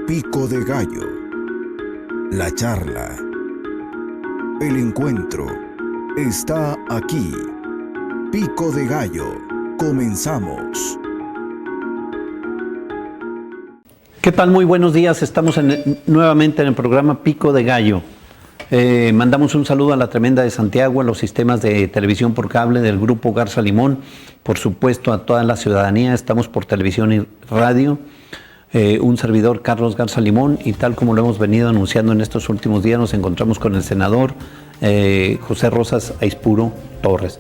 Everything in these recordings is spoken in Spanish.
Pico de Gallo. La charla, el encuentro, está aquí. Pico de Gallo. Comenzamos. ¿Qué tal? Muy buenos días. Estamos nuevamente en el programa Pico de Gallo. Mandamos un saludo a la Tremenda de Santiago, a los sistemas de televisión por cable del Grupo Garza Limón, por supuesto a toda la ciudadanía. Estamos por televisión y radio. Un servidor, Carlos Garza Limón, y tal como lo hemos venido anunciando en estos últimos días, nos encontramos con el senador José Rosas Aispuro Torres.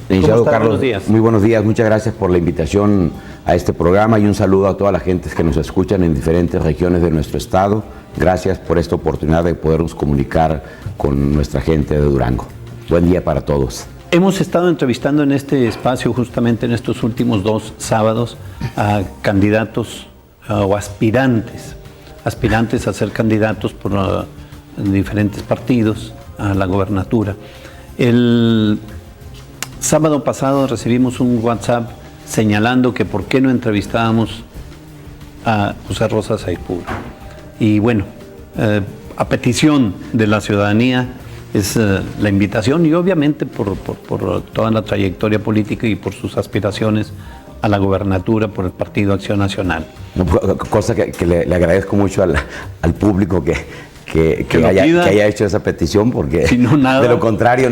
Licenciado Carlos, muy buenos días, muchas gracias por la invitación a este programa y un saludo a toda la gente que nos escuchan en diferentes regiones de nuestro estado. Gracias por esta oportunidad de podernos comunicar con nuestra gente de Durango. Buen día para todos. Hemos estado entrevistando en este espacio, justamente en estos últimos 2 sábados, a candidatos o aspirantes a ser candidatos por diferentes partidos a la gobernatura. El sábado pasado recibimos un WhatsApp señalando que por qué no entrevistábamos a José Rosas Aispuro. Y bueno, a petición de la ciudadanía es la invitación, y obviamente por toda la trayectoria política y por sus aspiraciones a la gobernatura por el Partido Acción Nacional. Cosa que le agradezco mucho al público que haya hecho esa petición, porque si no, nada, de lo contrario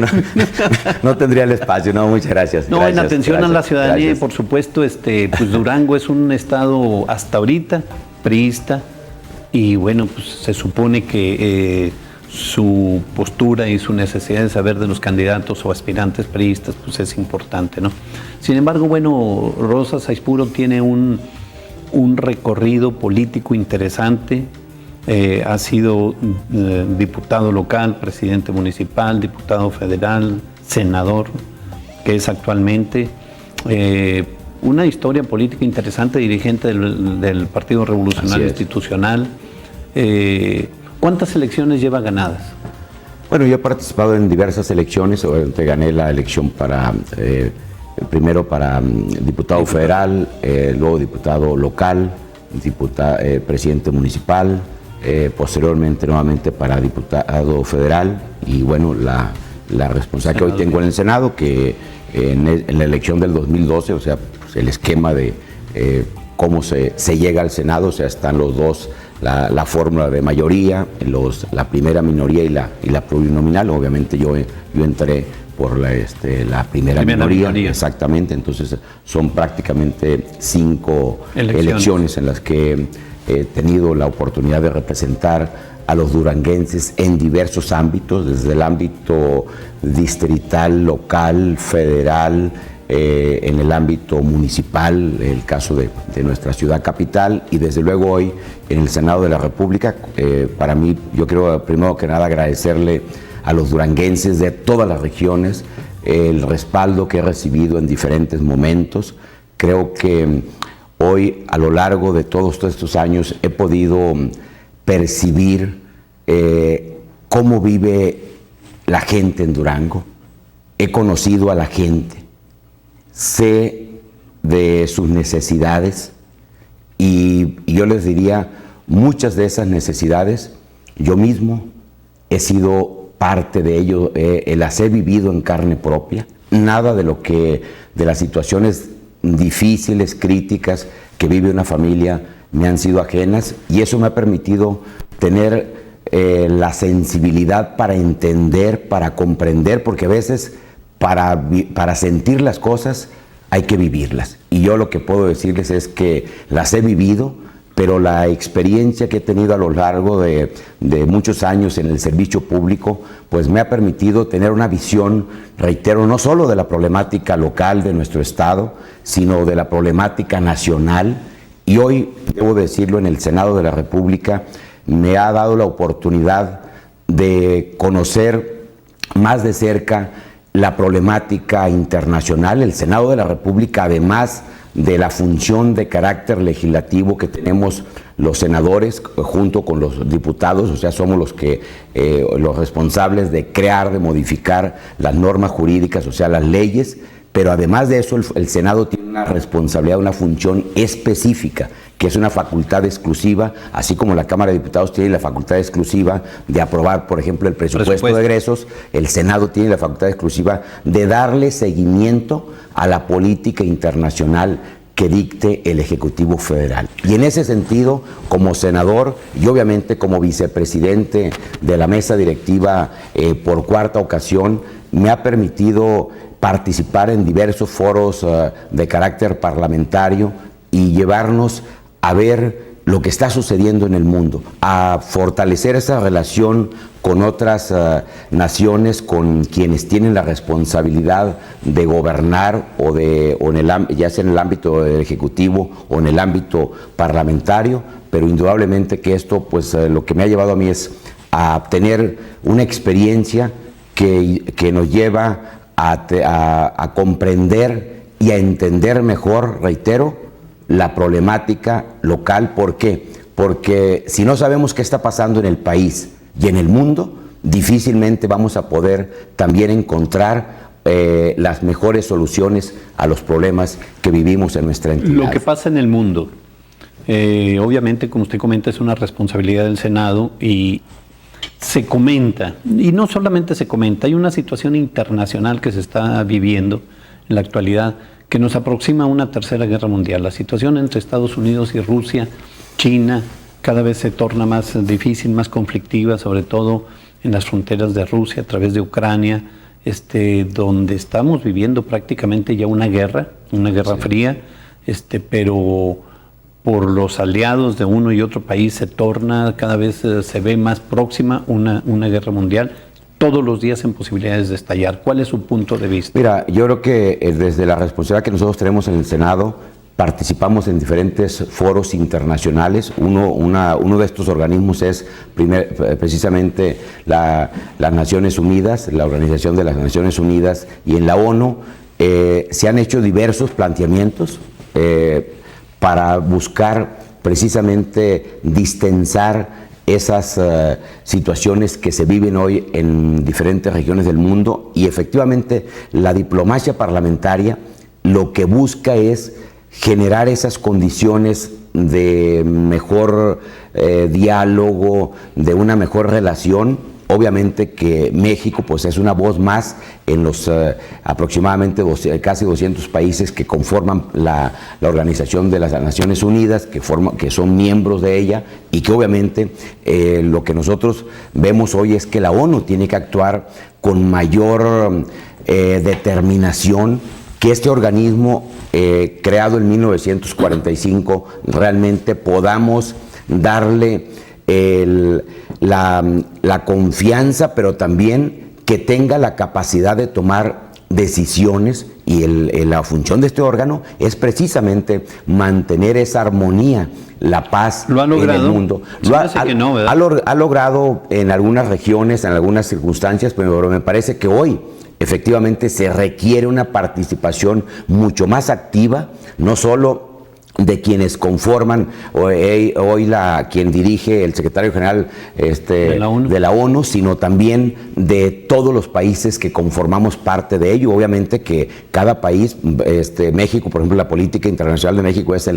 no tendría el espacio. No, muchas gracias. No, gracias, en atención a la ciudadanía, gracias. Y por supuesto, pues Durango es un estado hasta ahorita priista, y bueno, pues se supone que su postura y su necesidad de saber de los candidatos o aspirantes priistas pues es importante, ¿no? Sin embargo, bueno, Rosas Aispuro tiene un recorrido político interesante. Ha sido diputado local, presidente municipal, diputado federal, senador, que es actualmente. Una historia política interesante, dirigente del Partido Revolucionario Institucional. ¿Cuántas elecciones lleva ganadas? Bueno, yo he participado en diversas elecciones. Obviamente gané la elección primero para diputado federal, luego diputado local, presidente municipal, posteriormente nuevamente para diputado federal, y bueno, la responsabilidad que hoy tengo en el Senado, que en la elección del 2012, o sea, pues el esquema de cómo se llega al Senado, o sea, están los dos, la fórmula de mayoría, la primera minoría y la plurinominal. Obviamente yo entré por la primera minoría, exactamente. Entonces son prácticamente 5 elecciones en las que he tenido la oportunidad de representar a los duranguenses en diversos ámbitos, desde el ámbito distrital, local, federal, en el ámbito municipal, el caso de nuestra ciudad capital, y desde luego hoy en el Senado de la República. Para mí, yo quiero primero que nada agradecerle a los duranguenses de todas las regiones el respaldo que he recibido en diferentes momentos. Creo que hoy, a lo largo de todos estos años, he podido percibir cómo vive la gente en Durango. He conocido a la gente, sé de sus necesidades, y yo les diría, muchas de esas necesidades yo mismo he sido parte de ello, las he vivido en carne propia. Nada de las situaciones difíciles, críticas que vive una familia me han sido ajenas, y eso me ha permitido tener la sensibilidad para entender, para comprender, porque a veces para sentir las cosas hay que vivirlas. Y yo lo que puedo decirles es que las he vivido, pero la experiencia que he tenido a lo largo de muchos años en el servicio público, pues me ha permitido tener una visión, reitero, no solo de la problemática local de nuestro estado, sino de la problemática nacional. Y hoy, debo decirlo, en el Senado de la República me ha dado la oportunidad de conocer más de cerca la problemática internacional. El Senado de la República, además de la función de carácter legislativo que tenemos los senadores junto con los diputados, o sea, somos los responsables de crear, de modificar las normas jurídicas, o sea, las leyes, pero además de eso el Senado tiene una responsabilidad, una función específica, que es una facultad exclusiva, así como la Cámara de Diputados tiene la facultad exclusiva de aprobar, por ejemplo, el presupuesto de egresos, el Senado tiene la facultad exclusiva de darle seguimiento a la política internacional que dicte el Ejecutivo Federal. Y en ese sentido, como senador y obviamente como vicepresidente de la mesa directiva por cuarta ocasión, me ha permitido participar en diversos foros de carácter parlamentario y llevarnos a ver lo que está sucediendo en el mundo, a fortalecer esa relación con otras naciones, con quienes tienen la responsabilidad de gobernar ya sea en el ámbito del Ejecutivo o en el ámbito parlamentario, pero indudablemente que esto, pues lo que me ha llevado a mí es a tener una experiencia que nos lleva a comprender y a entender mejor, reitero, la problemática local. ¿Por qué? Porque si no sabemos qué está pasando en el país y en el mundo, difícilmente vamos a poder también encontrar las mejores soluciones a los problemas que vivimos en nuestra entidad. Lo que pasa en el mundo, obviamente, como usted comenta, es una responsabilidad del Senado y se comenta, y no solamente se comenta, hay una situación internacional que se está viviendo en la actualidad que nos aproxima a una tercera guerra mundial. La situación entre Estados Unidos y Rusia, China, cada vez se torna más difícil, más conflictiva, sobre todo en las fronteras de Rusia, a través de Ucrania, donde estamos viviendo prácticamente ya una guerra fría, pero por los aliados de uno y otro país se torna, cada vez se ve más próxima una guerra mundial, todos los días en posibilidades de estallar. ¿Cuál es su punto de vista? Mira, yo creo que desde la responsabilidad que nosotros tenemos en el Senado, participamos en diferentes foros internacionales. Uno de estos organismos es precisamente las Naciones Unidas, la Organización de las Naciones Unidas, y en la ONU se han hecho diversos planteamientos para buscar precisamente distensar esas situaciones que se viven hoy en diferentes regiones del mundo, y efectivamente la diplomacia parlamentaria lo que busca es generar esas condiciones de mejor diálogo, de una mejor relación. Obviamente que México pues es una voz más en los aproximadamente casi 200 países que conforman la Organización de las Naciones Unidas, que son miembros de ella, y que obviamente lo que nosotros vemos hoy es que la ONU tiene que actuar con mayor determinación, que este organismo creado en 1945 realmente podamos darle la confianza, pero también que tenga la capacidad de tomar decisiones, y la función de este órgano es precisamente mantener esa armonía, la paz en el mundo. Ha logrado en algunas regiones, en algunas circunstancias, pero me parece que hoy efectivamente se requiere una participación mucho más activa, no solo de quienes conforman hoy quien dirige el secretario general de la ONU, sino también de todos los países que conformamos parte de ello. Obviamente que cada país, México, por ejemplo, la política internacional de México es el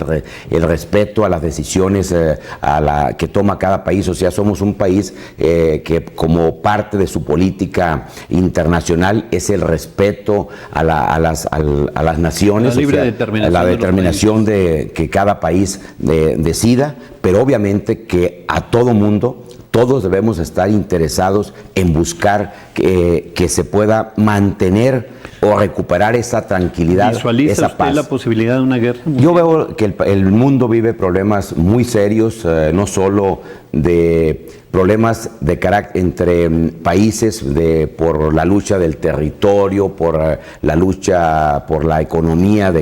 respeto a las decisiones que toma cada país. O sea, somos un país que como parte de su política internacional es el respeto a las naciones, la determinación de que cada país decida, pero obviamente que a todo mundo, todos debemos estar interesados en buscar que se pueda mantener o recuperar esa tranquilidad, ¿Visualiza esa paz. usted la posibilidad de una guerra mundial? Yo veo que el mundo vive problemas muy serios, no solo de problemas de carácter entre países por la lucha del territorio, por la lucha por la economía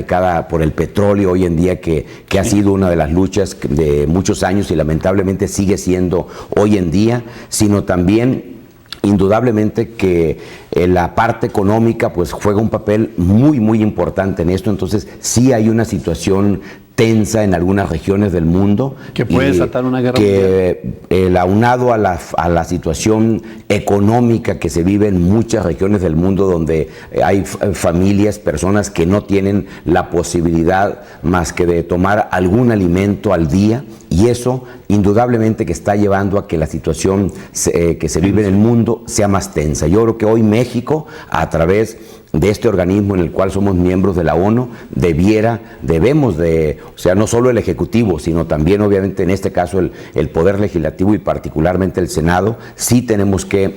por el petróleo hoy en día, que ha sido una de las luchas de muchos años y lamentablemente sigue siendo hoy en día, sino también indudablemente que la parte económica pues juega un papel muy muy importante en esto. Entonces sí hay una situación tensa en algunas regiones del mundo. Que puede desatar una guerra mundial. Aunado a la situación económica que se vive en muchas regiones del mundo, donde hay familias, personas que no tienen la posibilidad más que de tomar algún alimento al día, y eso indudablemente que está llevando a que la situación que se vive en el mundo sea más tensa. Yo creo que hoy México, a través de este organismo en el cual somos miembros de la ONU, debemos de, o sea, no solo el Ejecutivo, sino también obviamente en este caso el Poder Legislativo y particularmente el Senado, sí tenemos que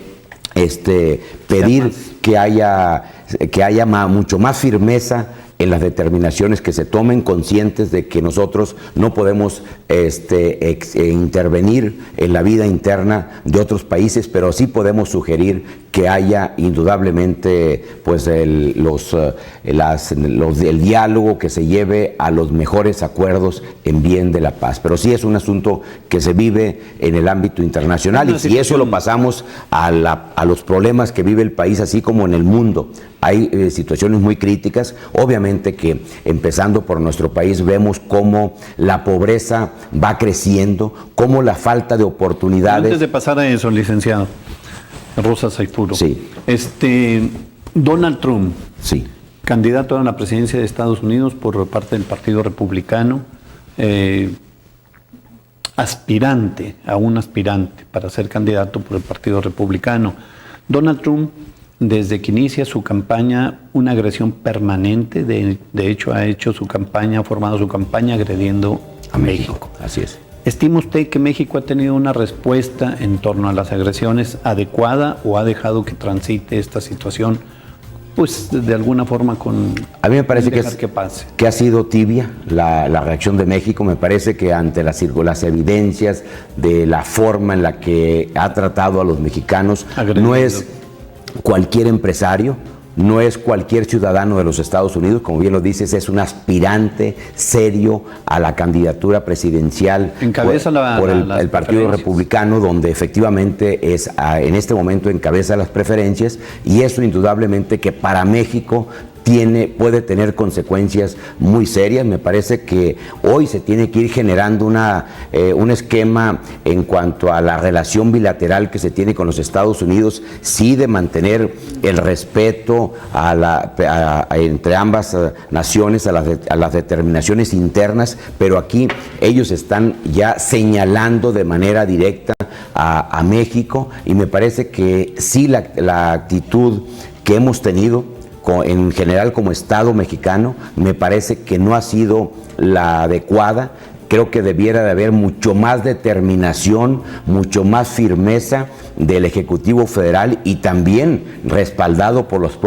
pedir que haya mucho más firmeza en las determinaciones que se tomen, conscientes de que nosotros no podemos intervenir en la vida interna de otros países, pero sí podemos sugerir que haya indudablemente pues el diálogo que se lleve a los mejores acuerdos en bien de la paz. Pero sí es un asunto que se vive en el ámbito internacional, y si eso lo pasamos a los problemas que vive el país, así como en el mundo, hay situaciones muy críticas. Obviamente que empezando por nuestro país vemos cómo la pobreza va creciendo, cómo la falta de oportunidades. Antes de pasar a eso, licenciado Rosa Saifuro, sí. Donald Trump, sí, candidato a la presidencia de Estados Unidos por parte del Partido Republicano, aspirante para ser candidato por el Partido Republicano. Donald Trump, desde que inicia su campaña, una agresión permanente, de hecho ha formado su campaña agrediendo a México. Así es. ¿Estima usted que México ha tenido una respuesta en torno a las agresiones adecuada, o ha dejado que transite esta situación, pues de alguna forma A mí me parece que ha sido tibia la reacción de México? Me parece que ante las evidencias de la forma en la que ha tratado a los mexicanos, no es cualquier empresario, no es cualquier ciudadano de los Estados Unidos, como bien lo dices, es un aspirante serio a la candidatura presidencial por el Partido Republicano, donde efectivamente en este momento encabeza las preferencias, y eso indudablemente que para México puede tener consecuencias muy serias. Me parece que hoy se tiene que ir generando un esquema en cuanto a la relación bilateral que se tiene con los Estados Unidos, sí, de mantener el respeto entre ambas naciones a las determinaciones internas, pero aquí ellos están ya señalando de manera directa a México, y me parece que sí la actitud que hemos tenido en general como Estado mexicano, me parece que no ha sido la adecuada. Creo que debiera de haber mucho más determinación, mucho más firmeza del Ejecutivo Federal, y también respaldado por los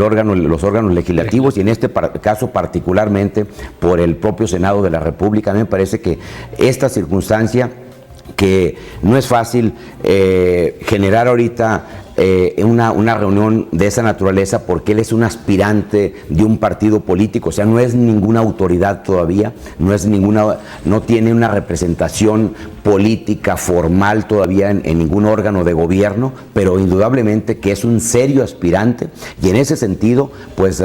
órganos legislativos, y en este caso particularmente por el propio Senado de la República. A mí me parece que esta circunstancia, que no es fácil generar ahorita una reunión de esa naturaleza, porque él es un aspirante de un partido político, o sea, no es ninguna autoridad todavía, no tiene una representación política formal todavía en ningún órgano de gobierno, pero indudablemente que es un serio aspirante, y en ese sentido, pues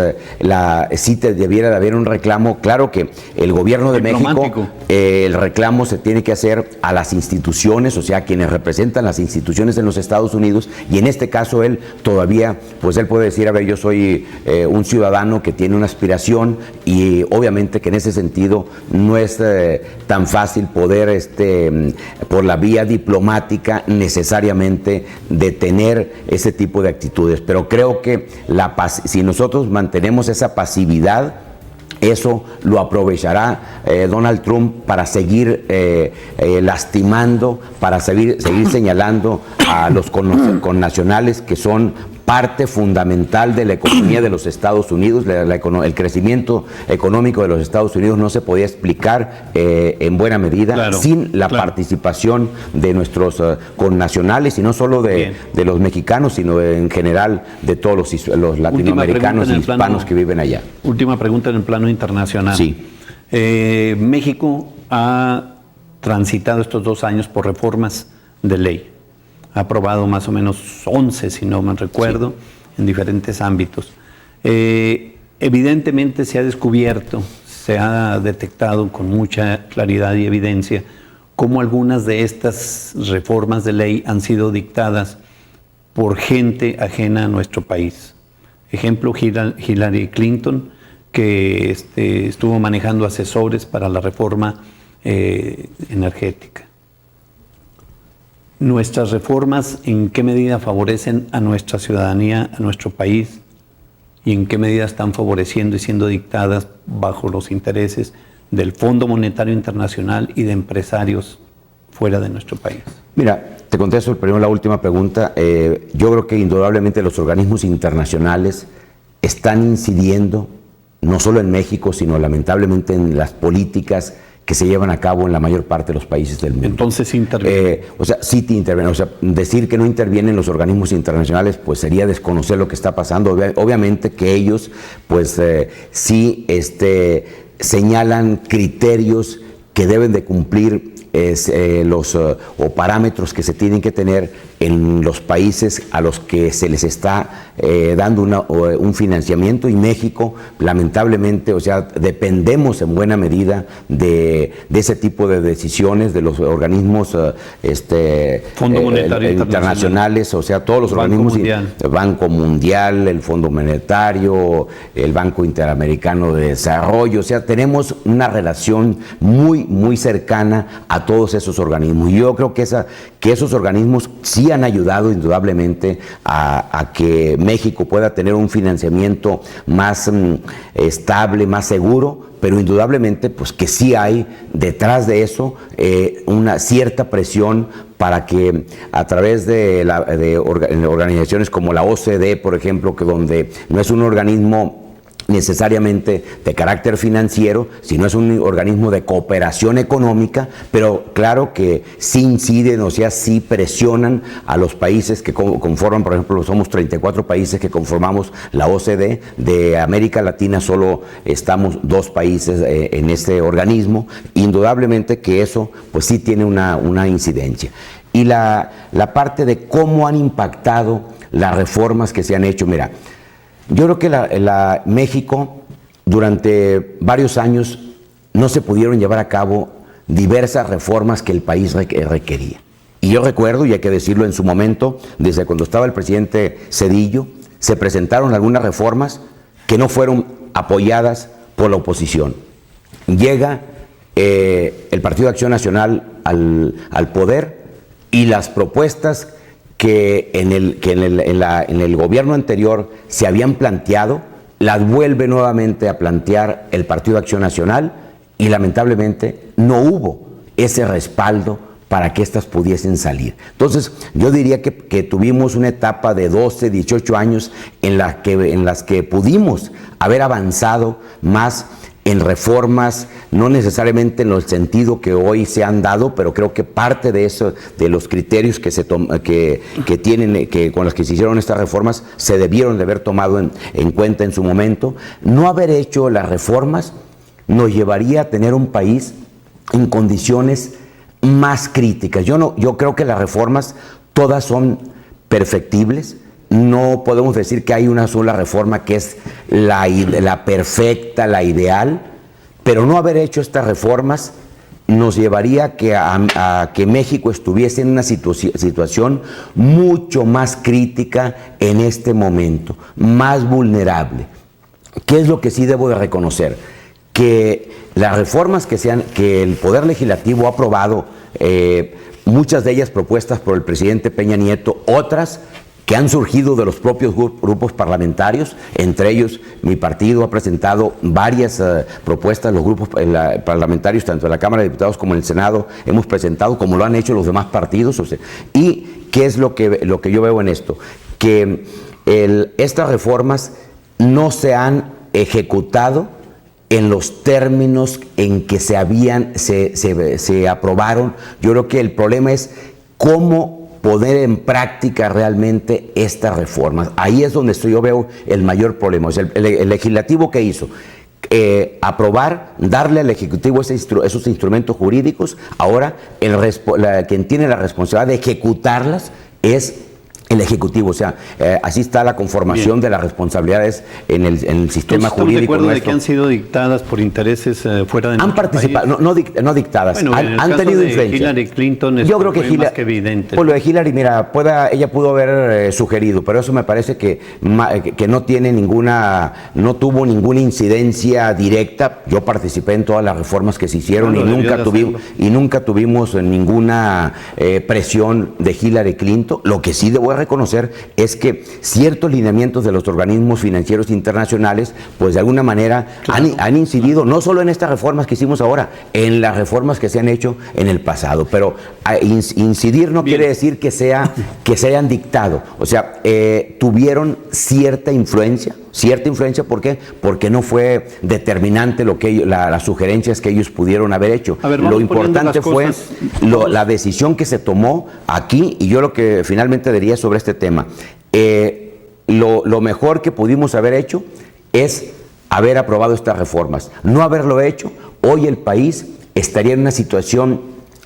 sí debiera de haber un reclamo. Claro que el gobierno de México, el reclamo se tiene que hacer a las instituciones, o sea, quienes representan las instituciones en los Estados Unidos, y en este caso él todavía, pues él puede decir, a ver, yo soy un ciudadano que tiene una aspiración, y obviamente que en ese sentido no es tan fácil poder por la vía diplomática necesariamente detener ese tipo de actitudes. Pero creo que si nosotros mantenemos esa pasividad, eso lo aprovechará Donald Trump para seguir lastimando, para seguir señalando a los connacionales que son parte fundamental de la economía de los Estados Unidos. El crecimiento económico de los Estados Unidos no se podía explicar en buena medida sin la participación de nuestros connacionales, y no solo de los mexicanos, sino en general de todos los latinoamericanos y hispanos que viven allá. Última pregunta en el plano internacional. Sí. México ha transitado estos 2 años por reformas de ley. Ha aprobado más o menos 11, si no mal recuerdo, en diferentes ámbitos. Evidentemente se ha descubierto, se ha detectado con mucha claridad y evidencia cómo algunas de estas reformas de ley han sido dictadas por gente ajena a nuestro país. Ejemplo, Hillary Clinton, que estuvo manejando asesores para la reforma energética. Nuestras reformas, ¿en qué medida favorecen a nuestra ciudadanía, a nuestro país? ¿Y en qué medida están favoreciendo y siendo dictadas bajo los intereses del Fondo Monetario Internacional y de empresarios fuera de nuestro país? Mira, te contesto primero la última pregunta. Yo creo que indudablemente los organismos internacionales están incidiendo, no solo en México, sino lamentablemente en las políticas que se llevan a cabo en la mayor parte de los países del mundo. Entonces intervienen. O sea, sí te intervienen. O sea, decir que no intervienen los organismos internacionales, pues sería desconocer lo que está pasando. Obviamente que ellos, pues sí señalan criterios que deben de cumplir o parámetros que se tienen que tener en los países a los que se les está dando un financiamiento, y México, lamentablemente, o sea, dependemos en buena medida de ese tipo de decisiones de los organismos Fondo Monetario internacionales, o sea, todos los organismos, el Banco Mundial, el Fondo Monetario, el Banco Interamericano de Desarrollo, o sea, tenemos una relación muy, muy cercana a todos esos organismos. Y yo creo que esos organismos sí han ayudado indudablemente a que México pueda tener un financiamiento más estable, más seguro, pero indudablemente pues que sí hay detrás de eso una cierta presión para que a través de organizaciones como la OCDE, por ejemplo, que donde no es un organismo necesariamente de carácter financiero, sino es un organismo de cooperación económica, pero claro que sí inciden, o sea, sí presionan a los países que conforman, por ejemplo, somos 34 países que conformamos la OCDE, de América Latina solo estamos 2 países en este organismo, indudablemente que eso pues sí tiene una incidencia. Y la parte de cómo han impactado las reformas que se han hecho, mira, yo creo que México durante varios años no se pudieron llevar a cabo diversas reformas que el país requería. Y yo recuerdo, y hay que decirlo, en su momento, desde cuando estaba el presidente Zedillo, se presentaron algunas reformas que no fueron apoyadas por la oposición. Llega el Partido de Acción Nacional al poder, y las propuestas que en el gobierno anterior se habían planteado, las vuelve nuevamente a plantear el Partido de Acción Nacional, y lamentablemente no hubo ese respaldo para que éstas pudiesen salir. Entonces, yo diría que tuvimos una etapa de 12, 18 años en las que pudimos haber avanzado más en reformas, no necesariamente en el sentido que hoy se han dado, pero creo que parte de eso, de los criterios que con los que se hicieron estas reformas, se debieron de haber tomado en cuenta en su momento. No haber hecho las reformas nos llevaría a tener un país en condiciones más críticas. Yo creo que las reformas todas son perfectibles. No podemos decir que hay una sola reforma que es la perfecta, la ideal, pero no haber hecho estas reformas nos llevaría a que México estuviese en una situación mucho más crítica en este momento, más vulnerable. ¿Qué es lo que sí debo de reconocer? Que las reformas que el Poder Legislativo ha aprobado, muchas de ellas propuestas por el presidente Peña Nieto, otras que han surgido de los propios grupos parlamentarios, entre ellos mi partido ha presentado varias propuestas, los grupos parlamentarios, tanto en la Cámara de Diputados como en el Senado, hemos presentado, como lo han hecho los demás partidos. O sea, ¿y qué es lo que yo veo en esto? Que estas reformas no se han ejecutado en los términos en que se aprobaron. Yo creo que el problema es cómo poner en práctica realmente estas reformas. Ahí es donde yo veo el mayor problema. O sea, el legislativo, ¿qué hizo? Aprobar, darle al Ejecutivo esos instrumentos jurídicos. Ahora, quien tiene la responsabilidad de ejecutarlas es el Ejecutivo, o sea, así está la conformación de las responsabilidades en el sistema jurídico. ¿Estamos de acuerdo nuestro. de que han sido dictadas por intereses fuera de Han nuestro participado, país? no dictadas, Bueno, han tenido influencia. Hillary Clinton Yo creo que fue más que evidente. Pues lo de Hillary, mira, ella pudo haber sugerido, pero eso me parece que no tiene no tuvo ninguna incidencia directa. Yo participé en todas las reformas que se hicieron y nunca tuvimos ninguna presión de Hillary Clinton. Lo que sí debo reconocer es que ciertos lineamientos de los organismos financieros internacionales, pues de alguna manera han incidido no solo en estas reformas que hicimos ahora, en las reformas que se han hecho en el pasado, pero incidir no quiere decir que se hayan dictado, o sea, tuvieron cierta influencia, ¿por qué? Porque no fue determinante las sugerencias que ellos pudieron haber hecho. Lo importante fue la decisión que se tomó aquí, y yo lo que finalmente diría sobre este tema, lo mejor que pudimos haber hecho es haber aprobado estas reformas. No haberlo hecho, hoy el país estaría en una situación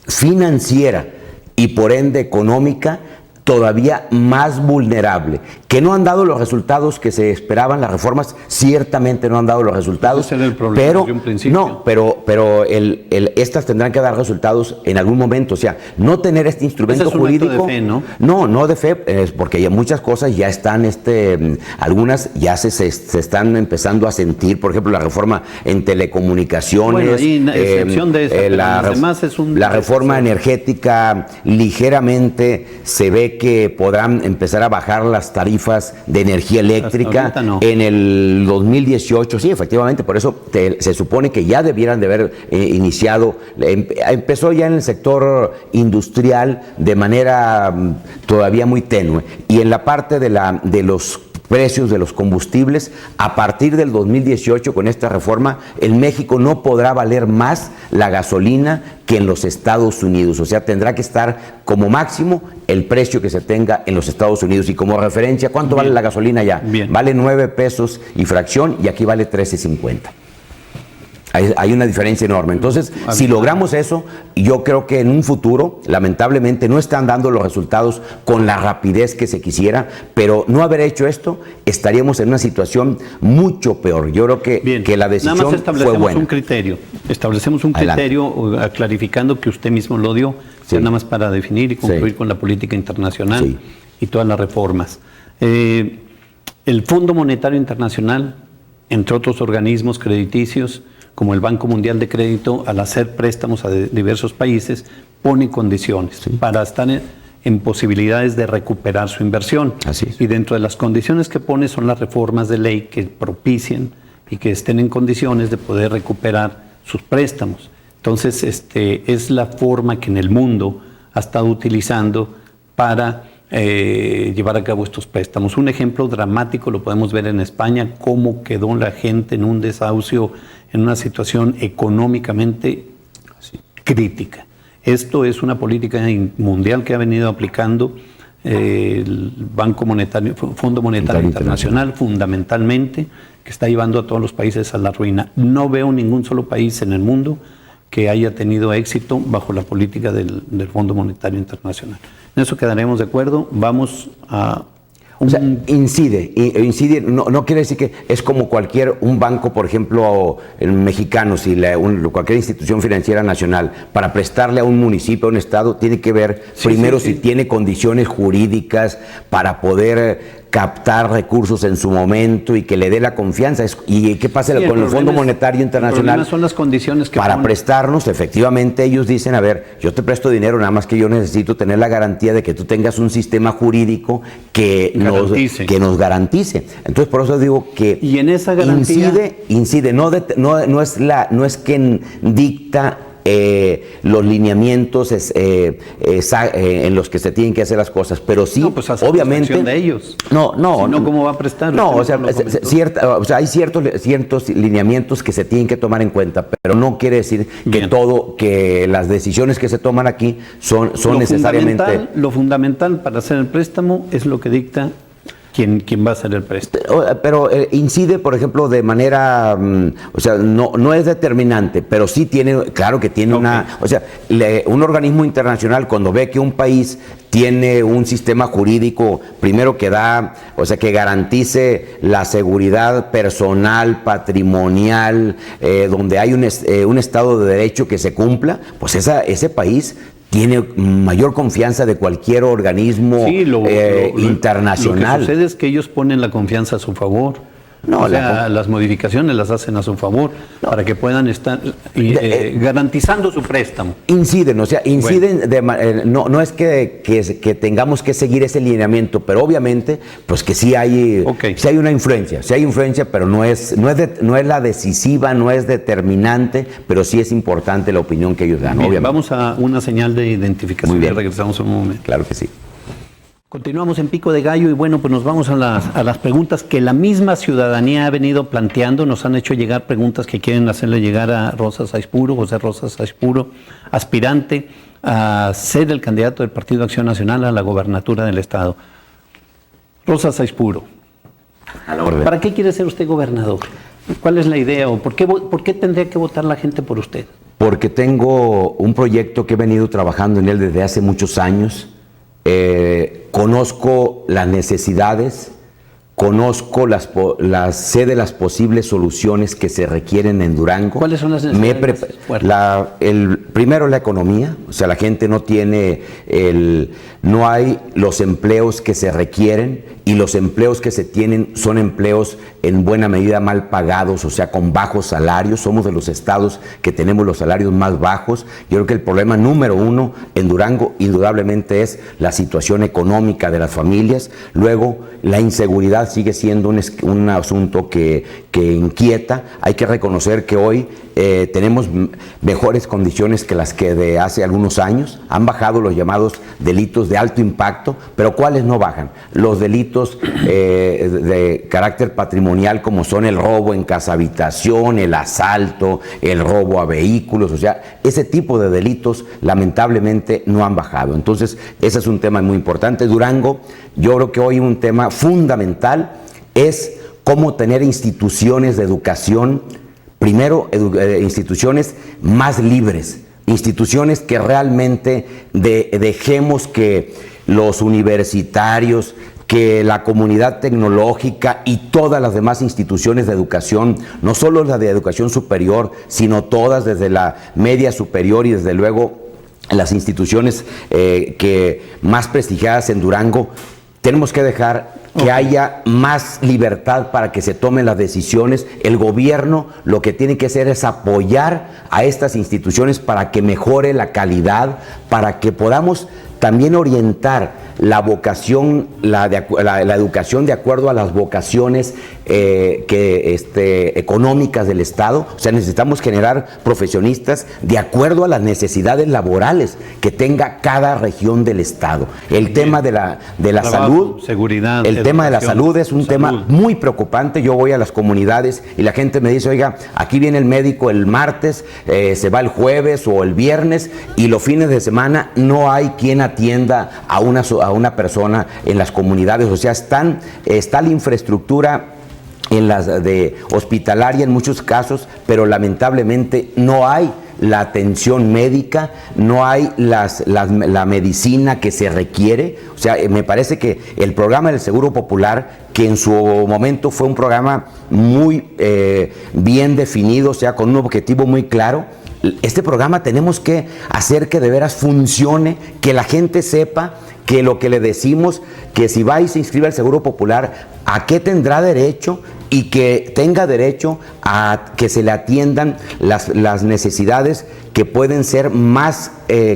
financiera y por ende económica todavía más vulnerable, que no han dado los resultados que se esperaban. Las reformas ciertamente no han dado los resultados, ese era el problema desde un principio. pero estas tendrán que dar resultados en algún momento. O sea, no tener este instrumento ese es un jurídico. acto de fe, ¿no? No de fe, porque ya muchas cosas ya están, algunas ya se están empezando a sentir. Por ejemplo, la reforma en telecomunicaciones, bueno, excepción de esa, la reforma energética, ligeramente se ve que podrán empezar a bajar las tarifas de energía eléctrica en el 2018. Sí, efectivamente, por eso se supone que ya debieran de haber iniciado. Empezó ya en el sector industrial de manera todavía muy tenue, y en la parte de los precios de los combustibles, a partir del 2018, con esta reforma, en México no podrá valer más la gasolina que en los Estados Unidos. O sea, tendrá que estar como máximo el precio que se tenga en los Estados Unidos. Y como referencia, ¿cuánto vale la gasolina allá? Vale 9 pesos y fracción, y aquí vale 13.50. Hay una diferencia enorme. Entonces, si logramos eso, yo creo que en un futuro, lamentablemente, no están dando los resultados con la rapidez que se quisiera, pero no haber hecho esto, estaríamos en una situación mucho peor. Yo creo que la decisión fue buena. Establecemos un criterio clarificando que usted mismo lo dio, nada más para definir y concluir con la política internacional y todas las reformas. El Fondo Monetario Internacional, entre otros organismos crediticios, como el Banco Mundial de Crédito, al hacer préstamos a diversos países, pone condiciones para estar en posibilidades de recuperar su inversión. Así es. Y dentro de las condiciones que pone son las reformas de ley que propicien y que estén en condiciones de poder recuperar sus préstamos. Entonces, es la forma que en el mundo ha estado utilizando para llevar a cabo estos préstamos. Un ejemplo dramático lo podemos ver en España, cómo quedó la gente en un desahucio, en una situación económicamente crítica. Esto es una política mundial que ha venido aplicando el Fondo Monetario Internacional, fundamentalmente, que está llevando a todos los países a la ruina. No veo ningún solo país en el mundo que haya tenido éxito bajo la política del Fondo Monetario Internacional. En eso quedaremos de acuerdo. Vamos a... O sea, incide, no quiere decir que es como un banco, por ejemplo, el mexicano, cualquier institución financiera nacional, para prestarle a un municipio, a un estado, tiene que ver primero si tiene condiciones jurídicas para poder captar recursos en su momento y que le dé la confianza. ¿Y qué pasa con el Fondo Monetario Internacional? Son las condiciones que para prestarnos, efectivamente, ellos dicen, a ver, yo te presto dinero, nada más que yo necesito tener la garantía de que tú tengas un sistema jurídico que nos garantice. Entonces, por eso digo que y en esa garantía incide, no es que dicta los lineamientos en los que se tienen que hacer las cosas, pero sí, obviamente de ellos. No, ¿cómo va a prestar? No, hay ciertos lineamientos que se tienen que tomar en cuenta, pero no quiere decir que las decisiones que se toman aquí son necesariamente... Lo fundamental para hacer el préstamo es lo que dicta quien va a hacer el préstamo. Pero incide, por ejemplo, de manera, o sea, no es determinante, pero sí tiene, claro que tiene o sea, un organismo internacional cuando ve que un país tiene un sistema jurídico, primero que que garantice la seguridad personal, patrimonial, donde hay un Estado de Derecho que se cumpla, pues ese país tiene mayor confianza de cualquier organismo internacional. Lo que sucede es que ellos ponen la confianza a su favor. Las modificaciones las hacen a su favor para que puedan estar garantizando su préstamo. Inciden, no es que tengamos que seguir ese lineamiento, pero obviamente, pues que sí hay una influencia, pero no es la decisiva, no es determinante, pero sí es importante la opinión que ellos dan. Bien, obviamente. Vamos a una señal de identificación. Muy bien. Regresamos un momento. Claro que sí. Continuamos en Pico de Gallo y bueno, pues nos vamos a las preguntas que la misma ciudadanía ha venido planteando. Nos han hecho llegar preguntas que quieren hacerle llegar a Rosa Saispuro, José Rosa Saispuro, aspirante a ser el candidato del Partido Acción Nacional a la gobernatura del Estado. Rosa Saispuro, ¿para qué quiere ser usted gobernador? ¿Cuál es la idea o por qué tendría que votar la gente por usted? Porque tengo un proyecto que he venido trabajando en él desde hace muchos años. Conozco las necesidades, sé de las posibles soluciones que se requieren en Durango. ¿Cuáles son las necesidades? Primero la economía, o sea, la gente no hay los empleos que se requieren, y los empleos que se tienen son empleos en buena medida mal pagados, o sea, con bajos salarios. Somos de los estados que tenemos los salarios más bajos. Yo creo que el problema número uno en Durango indudablemente es la situación económica de las familias. Luego, la inseguridad sigue siendo un asunto que inquieta. Hay que reconocer que hoy tenemos mejores condiciones que las que de hace algunos años. Han bajado los llamados delitos de alto impacto, pero ¿cuáles no bajan? Los delitos de carácter patrimonial, como son el robo en casa habitación, el asalto, el robo a vehículos, o sea, ese tipo de delitos lamentablemente no han bajado. Entonces, ese es un tema muy importante. Durango, yo creo que hoy un tema fundamental es cómo tener instituciones de educación, primero instituciones más libres, instituciones que realmente dejemos que los universitarios, que la comunidad tecnológica y todas las demás instituciones de educación, no solo la de educación superior, sino todas desde la media superior y desde luego las instituciones que más prestigiadas en Durango, tenemos que dejar que haya más libertad para que se tomen las decisiones. El gobierno lo que tiene que hacer es apoyar a estas instituciones para que mejore la calidad, para que podamos también orientar la vocación, la educación de acuerdo a las vocaciones económicas del Estado. O sea, necesitamos generar profesionistas de acuerdo a las necesidades laborales que tenga cada región del Estado. El tema de la Trabajo, salud, seguridad, el tema de la salud es un tema muy preocupante. Yo voy a las comunidades y la gente me dice, oiga, aquí viene el médico el martes, se va el jueves o el viernes, y los fines de semana no hay quien atienda a una persona en las comunidades. O sea, está la infraestructura de hospitalaria en muchos casos, pero lamentablemente no hay la atención médica, no hay la medicina que se requiere. O sea, me parece que el programa del Seguro Popular, que en su momento fue un programa muy bien definido, o sea, con un objetivo muy claro, este programa tenemos que hacer que de veras funcione, que la gente sepa que lo que le decimos, que si va y se inscribe al Seguro Popular, a qué tendrá derecho, y que tenga derecho a que se le atiendan las necesidades que pueden ser más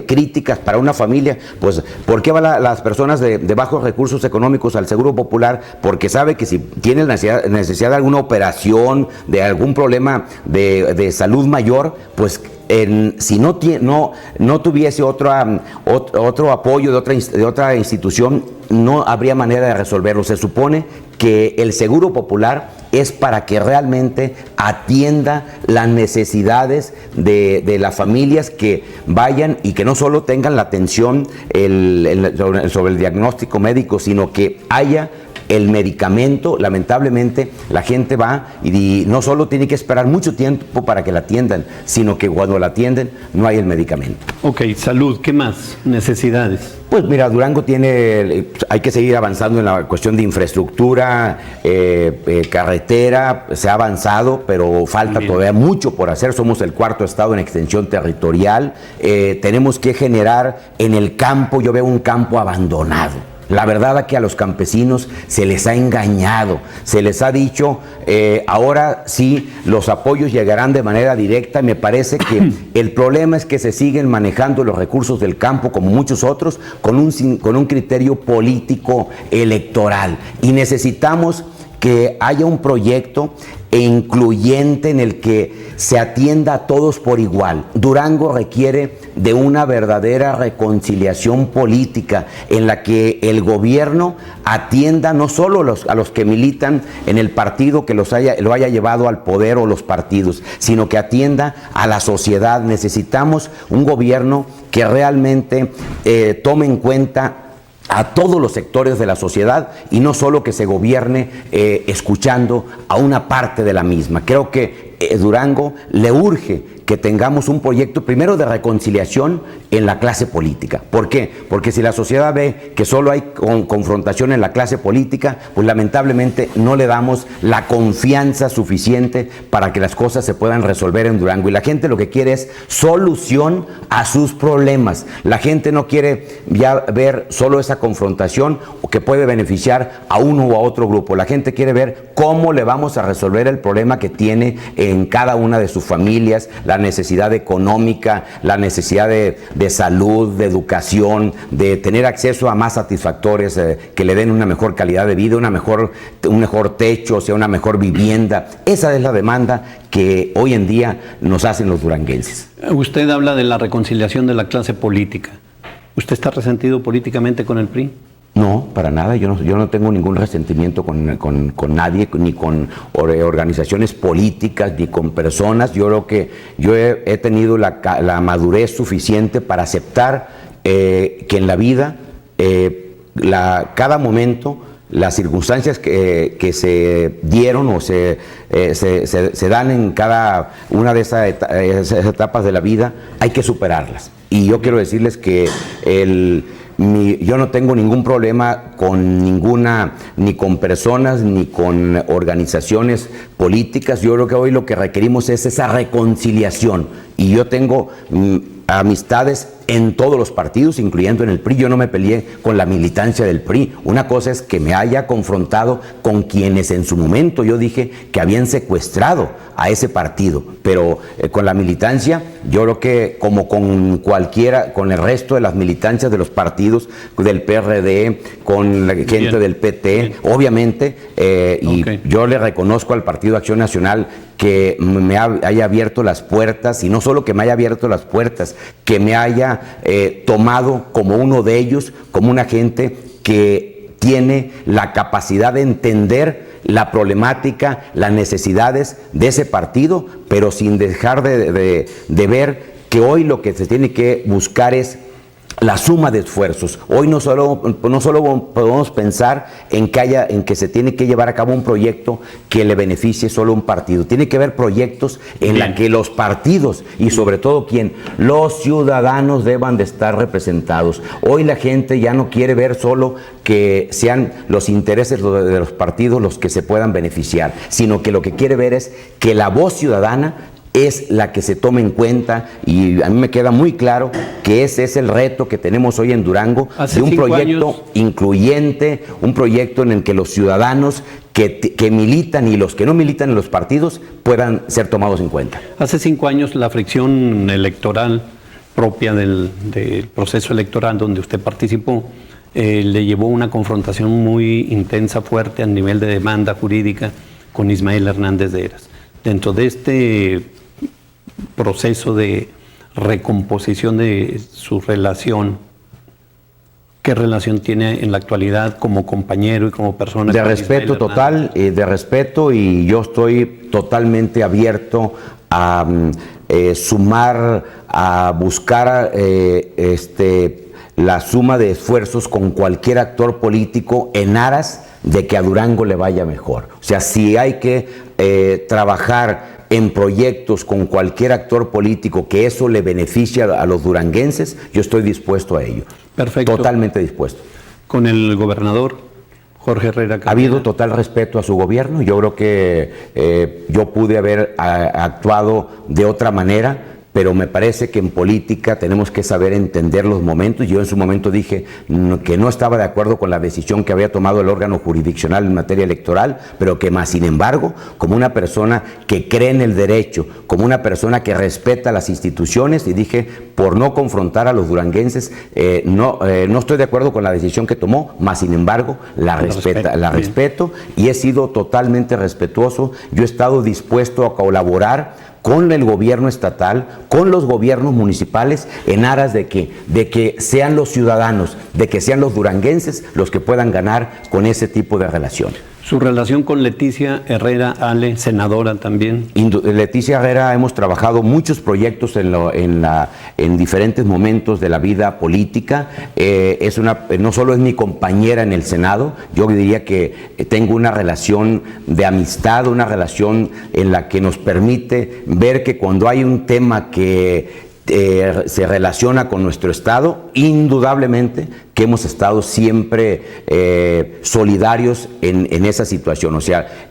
críticas para una familia. Pues, ¿por qué van las personas de bajos recursos económicos al Seguro Popular? Porque sabe que si tiene necesidad de alguna operación, de algún problema de salud mayor, pues si no tuviese otro apoyo de otra institución, no habría manera de resolverlo. Se supone que el Seguro Popular es para que realmente atienda las necesidades de las familias que vayan, y que no solo tengan la atención sobre el diagnóstico médico, sino que haya el medicamento, lamentablemente, la gente va y no solo tiene que esperar mucho tiempo para que la atiendan, sino que cuando la atienden no hay el medicamento. Ok, salud, ¿qué más? Necesidades. Pues mira, Durango hay que seguir avanzando en la cuestión de infraestructura, carretera, se ha avanzado, pero falta todavía mucho por hacer. Somos el 4º estado en extensión territorial. Tenemos que generar en el campo, yo veo un campo abandonado. La verdad es que a los campesinos se les ha engañado, se les ha dicho, ahora sí, los apoyos llegarán de manera directa. Me parece que el problema es que se siguen manejando los recursos del campo, como muchos otros, con un criterio político electoral. Y necesitamos que haya un proyecto incluyente en el que se atienda a todos por igual. Durango requiere de una verdadera reconciliación política en la que el gobierno atienda no solo a los que militan en el partido que lo haya llevado al poder o los partidos, sino que atienda a la sociedad. Necesitamos un gobierno que realmente tome en cuenta a todos los sectores de la sociedad y no solo que se gobierne escuchando a una parte de la misma. Creo que Durango le urge que tengamos un proyecto primero de reconciliación en la clase política. ¿Por qué? Porque si la sociedad ve que solo hay confrontación en la clase política, pues lamentablemente no le damos la confianza suficiente para que las cosas se puedan resolver en Durango. Y la gente lo que quiere es solución a sus problemas. La gente no quiere ya ver solo esa confrontación que puede beneficiar a uno o a otro grupo. La gente quiere ver cómo le vamos a resolver el problema que tiene en cada una de sus familias, la necesidad económica, la necesidad de salud, de educación, de tener acceso a más satisfactores que le den una mejor calidad de vida, un mejor techo, o sea, una mejor vivienda. Esa es la demanda que hoy en día nos hacen los duranguenses. Usted habla de la reconciliación de la clase política. ¿Usted está resentido políticamente con el PRI? No, para nada. Yo no tengo ningún resentimiento con nadie, ni con organizaciones políticas, ni con personas. Yo creo que yo he tenido la madurez suficiente para aceptar que en la vida, cada momento, las circunstancias que se dieron o se dan en cada una de esas etapas de la vida, hay que superarlas. Y yo quiero decirles que yo no tengo ningún problema con ni con personas, ni con organizaciones políticas. Yo creo que hoy lo que requerimos es esa reconciliación. Y yo tengo amistades en todos los partidos, incluyendo en el PRI. Yo no me peleé con la militancia del PRI. Una cosa es que me haya confrontado con quienes en su momento yo dije que habían secuestrado a ese partido, pero con la militancia, yo creo que como con el resto de las militancias de los partidos, del PRD, con la gente del PT, obviamente, y yo le reconozco al Partido Acción Nacional que me haya abierto las puertas, y no solo que me haya abierto las puertas, que me haya tomado como uno de ellos, como una gente que tiene la capacidad de entender la problemática, las necesidades de ese partido, pero sin dejar de ver que hoy lo que se tiene que buscar es la suma de esfuerzos. Hoy no solo podemos pensar en que se tiene que llevar a cabo un proyecto que le beneficie solo a un partido. Tiene que haber proyectos en los que los partidos y sobre todo los ciudadanos deban de estar representados. Hoy la gente ya no quiere ver solo que sean los intereses de los partidos los que se puedan beneficiar, sino que lo que quiere ver es que la voz ciudadana es la que se tome en cuenta, y a mí me queda muy claro que ese es el reto que tenemos hoy en Durango, de un proyecto incluyente, un proyecto en el que los ciudadanos que militan y los que no militan en los partidos puedan ser tomados en cuenta. Hace 5 años la fricción electoral propia del proceso electoral donde usted participó le llevó a una confrontación muy intensa, fuerte a nivel de demanda jurídica con Ismael Hernández de Heras. Dentro de este proceso de recomposición de su relación, ¿qué relación tiene en la actualidad como compañero y como persona? De respeto total, de respeto, y yo estoy totalmente abierto a sumar, a buscar la suma de esfuerzos con cualquier actor político en aras de que a Durango le vaya mejor. O sea, si hay que trabajar en proyectos con cualquier actor político que eso le beneficie a los duranguenses, yo estoy dispuesto a ello. Perfecto. Totalmente dispuesto. Con el gobernador Jorge Herrera Carmena. Ha habido total respeto a su gobierno. Yo creo que yo pude haber actuado de otra manera, pero me parece que en política tenemos que saber entender los momentos. Yo en su momento dije que no estaba de acuerdo con la decisión que había tomado el órgano jurisdiccional en materia electoral, pero que más sin embargo, como una persona que cree en el derecho, como una persona que respeta las instituciones, y dije, por no confrontar a los duranguenses, no estoy de acuerdo con la decisión que tomó, más sin embargo, la respeto y he sido totalmente respetuoso. Yo he estado dispuesto a colaborar con el gobierno estatal, con los gobiernos municipales, en aras de que sean los ciudadanos, de que sean los duranguenses los que puedan ganar con ese tipo de relación. Su relación con Leticia Herrera Ale, senadora también. Leticia Herrera, hemos trabajado muchos proyectos en diferentes momentos de la vida política. No solo es mi compañera en el Senado, yo diría que tengo una relación de amistad, una relación en la que nos permite ver que cuando hay un tema que se relaciona con nuestro Estado, indudablemente que hemos estado siempre solidarios en esa situación. O sea,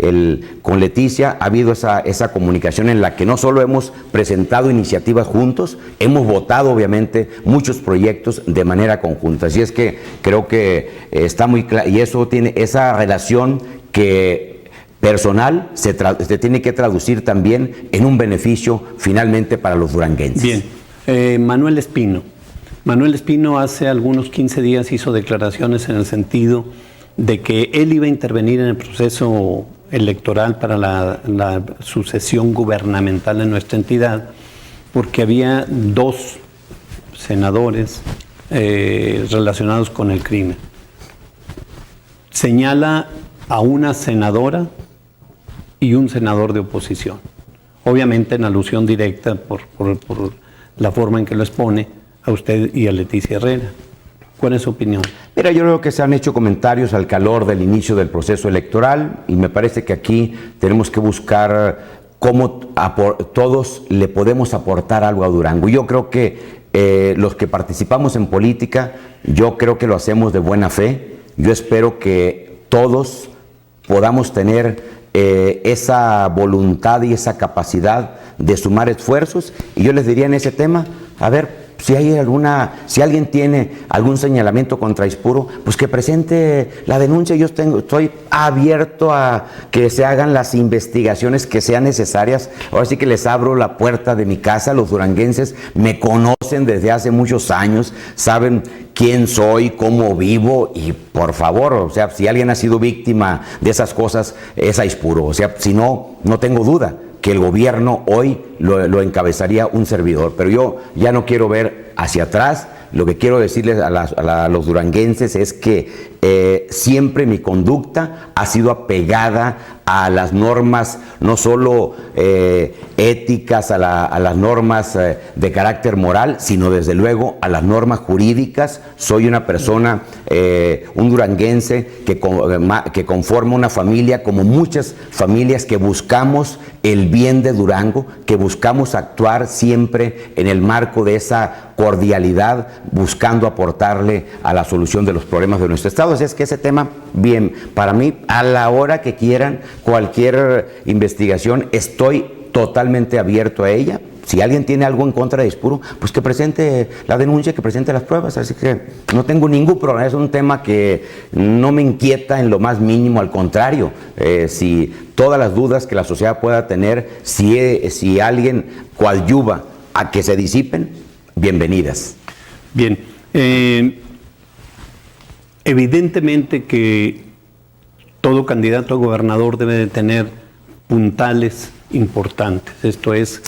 con Leticia ha habido esa comunicación en la que no solo hemos presentado iniciativas juntos, hemos votado obviamente muchos proyectos de manera conjunta. Así es que creo que está muy claro, y eso tiene esa relación que personal se tiene que traducir también en un beneficio finalmente para los duranguenses. Bien. Manuel Espino. Manuel Espino hace algunos 15 días hizo declaraciones en el sentido de que él iba a intervenir en el proceso electoral para la sucesión gubernamental en nuestra entidad, porque había 2 senadores relacionados con el crimen. Señala a una senadora y un senador de oposición, obviamente en alusión directa por la forma en que lo expone a usted y a Leticia Herrera. ¿Cuál es su opinión? Mira, yo creo que se han hecho comentarios al calor del inicio del proceso electoral y me parece que aquí tenemos que buscar cómo todos le podemos aportar algo a Durango. Yo creo que los que participamos en política, yo creo que lo hacemos de buena fe. Yo espero que todos podamos tener esa voluntad y esa capacidad de sumar esfuerzos, y yo les diría en ese tema, a ver, si alguien tiene algún señalamiento contra Aispuro, pues que presente la denuncia. Yo estoy abierto a que se hagan las investigaciones que sean necesarias. Ahora sí que les abro la puerta de mi casa. Los duranguenses me conocen desde hace muchos años, saben quién soy, cómo vivo, y por favor, o sea, si alguien ha sido víctima de esas cosas, es Aispuro. O sea, si no, no tengo duda que el gobierno hoy lo encabezaría un servidor. Pero yo ya no quiero ver hacia atrás. Lo que quiero decirles a los duranguenses es que siempre mi conducta ha sido apegada a las normas, no solo éticas, a las normas de carácter moral, sino desde luego a las normas jurídicas. Soy una persona, un duranguense que conforma una familia como muchas familias que buscamos el bien de Durango, que buscamos actuar siempre en el marco de esa cordialidad, buscando aportarle a la solución de los problemas de nuestro Estado. Así es que ese tema, bien, para mí, a la hora que quieran, cualquier investigación, estoy totalmente abierto a ella. Si alguien tiene algo en contra de Aispuro, pues que presente la denuncia, que presente las pruebas. Así que no tengo ningún problema. Es un tema que no me inquieta en lo más mínimo. Al contrario, si todas las dudas que la sociedad pueda tener, si alguien coadyuva a que se disipen, bienvenidas. Bien. Evidentemente que todo candidato a gobernador debe de tener puntales importantes. Esto es,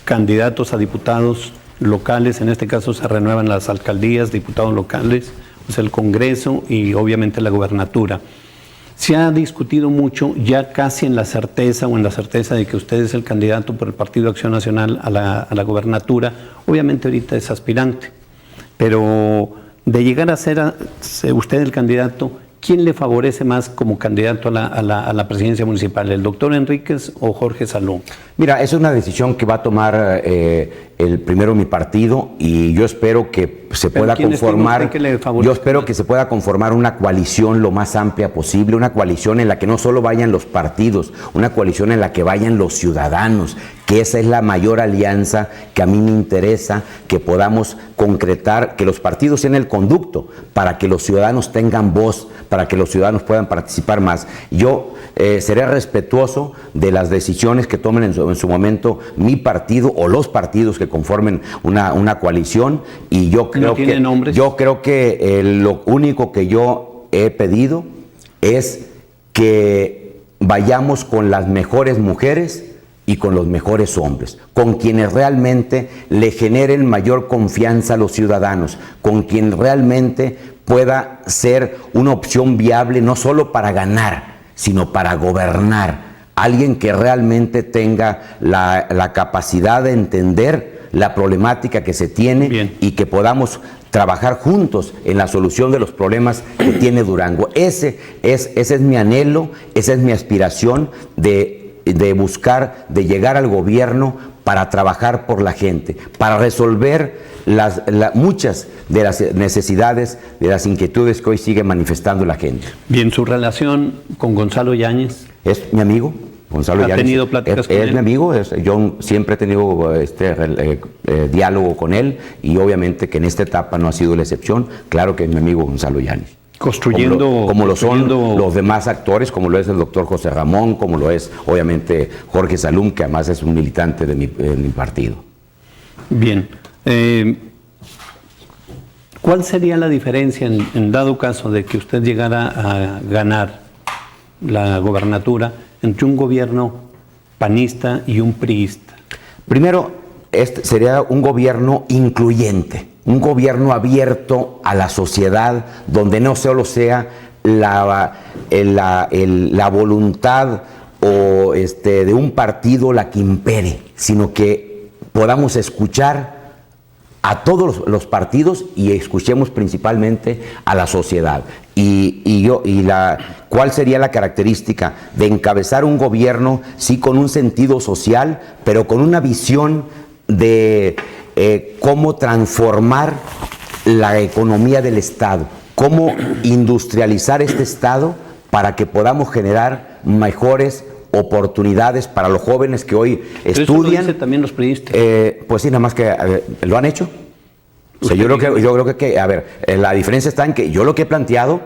candidatos a diputados locales, en este caso se renuevan las alcaldías, diputados locales, pues el Congreso y obviamente la gobernatura. Se ha discutido mucho, ya casi en la certeza de que usted es el candidato por el Partido Acción Nacional a la gobernatura. Obviamente ahorita es aspirante, pero de llegar a ser usted el candidato, ¿quién le favorece más como candidato a la presidencia municipal, el doctor Enríquez o Jorge Salum? Mira, es una decisión que va a tomar primero mi partido, y yo espero que se pueda conformar. Yo espero que se pueda conformar una coalición lo más amplia posible, una coalición en la que no solo vayan los partidos, una coalición en la que vayan los ciudadanos, que esa es la mayor alianza que a mí me interesa, que podamos concretar, que los partidos sean el conducto para que los ciudadanos tengan voz, para que los ciudadanos puedan participar más. Yo seré respetuoso de las decisiones que tomen en su momento mi partido o los partidos que conformen una coalición, y yo creo que lo único que yo he pedido es que vayamos con las mejores mujeres y con los mejores hombres, con quienes realmente le generen mayor confianza a los ciudadanos, con quien realmente pueda ser una opción viable no solo para ganar, sino para gobernar. Alguien que realmente tenga la capacidad de entender la problemática que se tiene. Bien. Y que podamos trabajar juntos en la solución de los problemas que tiene Durango. Ese es mi anhelo, esa es mi aspiración de buscar, de llegar al gobierno para trabajar por la gente, para resolver muchas de las necesidades, de las inquietudes que hoy sigue manifestando la gente. Bien, su relación con Gonzalo Yáñez. Es mi amigo. Gonzalo Yáñez. ¿Ha tenido pláticas con él? Es mi amigo, yo siempre he tenido diálogo con él, y obviamente que en esta etapa no ha sido la excepción. Claro que es mi amigo Gonzalo Yáñez. Como lo son los demás actores, como lo es el doctor José Ramón, como lo es obviamente Jorge Salum, que además es un militante de mi partido. Bien. ¿Cuál sería la diferencia en dado caso de que usted llegara a ganar la gobernatura entre un gobierno panista y un priista? Primero, este sería un gobierno incluyente, un gobierno abierto a la sociedad, donde no solo sea la voluntad o de un partido la que impere, sino que podamos escuchar a todos los partidos y escuchemos principalmente a la sociedad. ¿Cuál sería la característica de encabezar un gobierno, sí, con un sentido social, pero con una visión de cómo transformar la economía del Estado, cómo industrializar este Estado para que podamos generar mejores oportunidades para los jóvenes que hoy estudian? Eso lo dicen también los priistas. Pues sí, nada más que lo han hecho. O sea, yo creo que, a ver, la diferencia está en que yo lo que he planteado,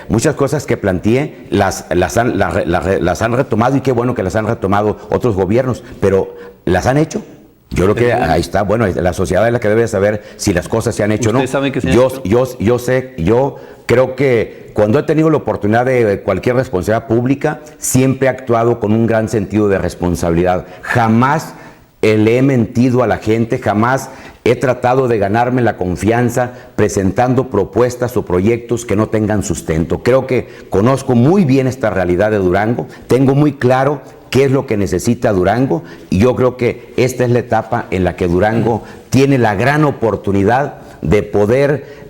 muchas cosas que planteé las han retomado, y qué bueno que las han retomado otros gobiernos, pero ¿las han hecho? Yo creo que ahí está, bueno, la sociedad es la que debe saber si las cosas se han hecho o no. ¿Usted sabe que se han hecho? Yo creo que cuando he tenido la oportunidad de cualquier responsabilidad pública, siempre he actuado con un gran sentido de responsabilidad. Jamás le he mentido a la gente, jamás he tratado de ganarme la confianza presentando propuestas o proyectos que no tengan sustento. Creo que conozco muy bien esta realidad de Durango, tengo muy claro qué es lo que necesita Durango, y yo creo que esta es la etapa en la que Durango tiene la gran oportunidad de poder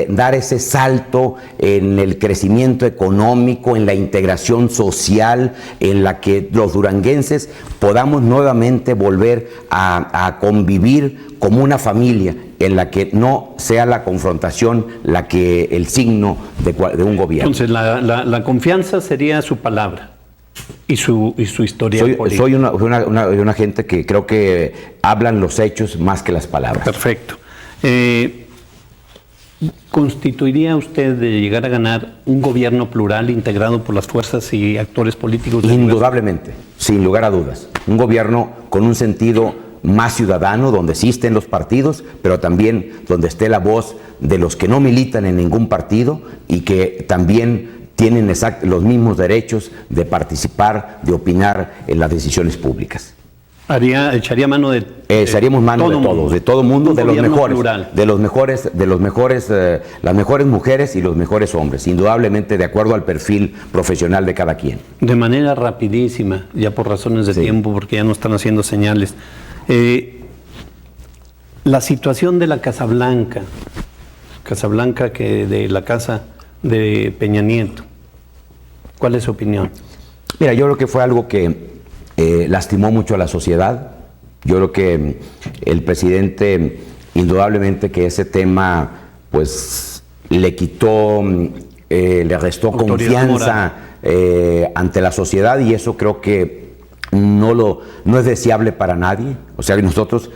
dar ese salto en el crecimiento económico, en la integración social, en la que los duranguenses podamos nuevamente volver a convivir como una familia, en la que no sea la confrontación el signo de un gobierno. Entonces, la confianza sería su palabra y su historia política. Soy una gente que creo que hablan los hechos más que las palabras. Perfecto. ¿Constituiría usted, de llegar a ganar, un gobierno plural integrado por las fuerzas y actores políticos? Indudablemente, sin lugar a dudas. Un gobierno con un sentido más ciudadano, donde existen los partidos, pero también donde esté la voz de los que no militan en ningún partido y que también tienen los mismos derechos de participar, de opinar en las decisiones públicas. Echaría mano de echaríamos mano de todo mundo, de los mejores, plural. Las mejores mujeres y los mejores hombres, indudablemente de acuerdo al perfil profesional de cada quien. De manera rapidísima, ya por razones de tiempo, porque ya no están haciendo señales. La situación de la Casa Blanca que de la casa de Peña Nieto. ¿Cuál es su opinión? Mira, yo creo que fue algo que lastimó mucho a la sociedad. Yo creo que el presidente, indudablemente que ese tema, pues, le quitó, le restó confianza ante la sociedad, y eso creo que no es deseable para nadie. O sea, nosotros,